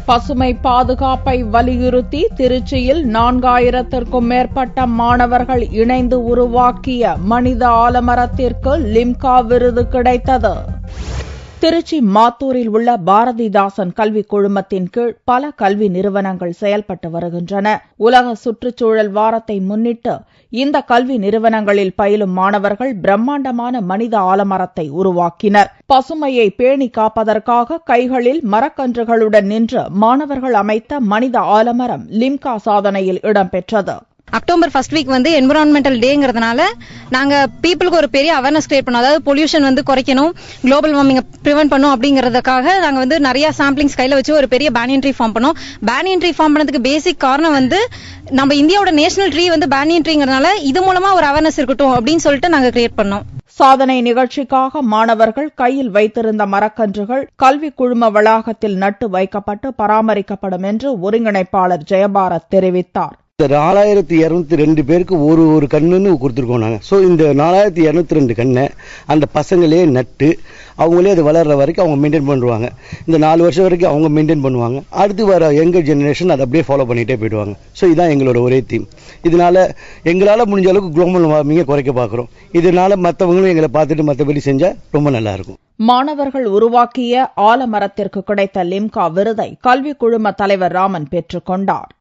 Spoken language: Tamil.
பசுமை பாதுகாப்பை வலியுறுத்தி திருச்சியில் 4000த்திற்கும் மேற்பட்ட மாணவர்கள் இணைந்து உருவாக்கிய மனித ஆலமரத்திற்கு லிம்கா விருது கிடைத்தது. திருச்சி மாத்தூரில் உள்ள பாரதிதாசன் கல்விக் குழுமத்தின் கீழ் பல கல்வி நிறுவனங்கள் செயல்பட்டு வருகின்றன. உலக சுற்றுச்சூழல் வாரத்தை முன்னிட்டு இந்த கல்வி நிறுவனங்களில் பயிலும் மாணவர்கள் பிரம்மாண்டமான மனித ஆலமரத்தை உருவாக்கினர். பசுமையை பேணி காப்பதற்காக கைகளில் மரக்கன்றுகளுடன் நின்று மாணவர்கள் அமைத்த மனித ஆலமரம் லிம்கா சாதனையில் இடம்பெற்றது. அக்டோபர் 1 வீக் வந்து என்விரான்மெண்டல் டேங்கிறதுனால நாங்க பீப்புளுக்கு ஒரு பெரிய அவேர்னஸ் கிரியேட் பண்ணோம். அதாவது பொல்யூஷன் வந்து குறைக்கணும், குளோபல் வார்மிங் பிரிவென்ட் பண்ணணும் அப்படிங்கறதுக்காக நாங்க வந்து நிறைய சாம்பிளிங்ஸ் கையில வச்சு ஒரு பெரிய பேனியன் ட்ரீ ஃபார்ம் பண்ணோம். பேனியன் ட்ரீ ஃபார்ம் பண்ணதுக்கு பேசிக் காரணம் வந்து நம்ம இந்தியாவோட நேஷனல் ட்ரீ வந்து பேனியன் ட்ரீங்கிறதுனால இது மூலமா ஒரு அவேர்னஸ் இருக்கட்டும் அப்படின்னு சொல்லிட்டு நாங்க கிரியேட் பண்ணோம். சாதனை நிகழ்ச்சிக்காக மாணவர்கள் கையில் வைத்திருந்த மரக்கன்றுகள் கல்வி குழும வளாகத்தில் நட்டு வைக்கப்பட்டு பராமரிக்கப்படும் என்று ஒருங்கிணைப்பாளர் ஜெயபாரத் தெரிவித்தார். இந்த 4202 பேருக்கு ஒரு கண்ணுன்னு கொடுத்துருக்கோம் நாங்க. ஸோ இந்த 4202 கண்ணை அந்த பசங்களே நட்டு அவங்களே அது வளர்ற வரைக்கும் அவங்க மெயின்டைன் பண்ணுவாங்க. இந்த 4 வருஷம் வரைக்கும் அவங்க மெயின்டைன் பண்ணுவாங்க. அடுத்து வர யங்கர் ஜெனரேஷன் அதை அப்படியே ஃபாலோ பண்ணிட்டே போயிடுவாங்க. ஸோ இதுதான் எங்களோட ஒரே தீம். இதனால எங்களால் முடிஞ்ச அளவுக்கு குளோபல் வார்மிங்கை குறைக்க பார்க்குறோம். இதனால மற்றவங்களும் எங்களை பார்த்துட்டு மற்றபடி செஞ்சால் ரொம்ப நல்லா இருக்கும். மாணவர்கள் உருவாக்கிய ஆலமரத்திற்கு கிடைத்த லிம்கா விருதை கல்வி குழும தலைவர் ராமன் பெற்றுக் கொண்டார்.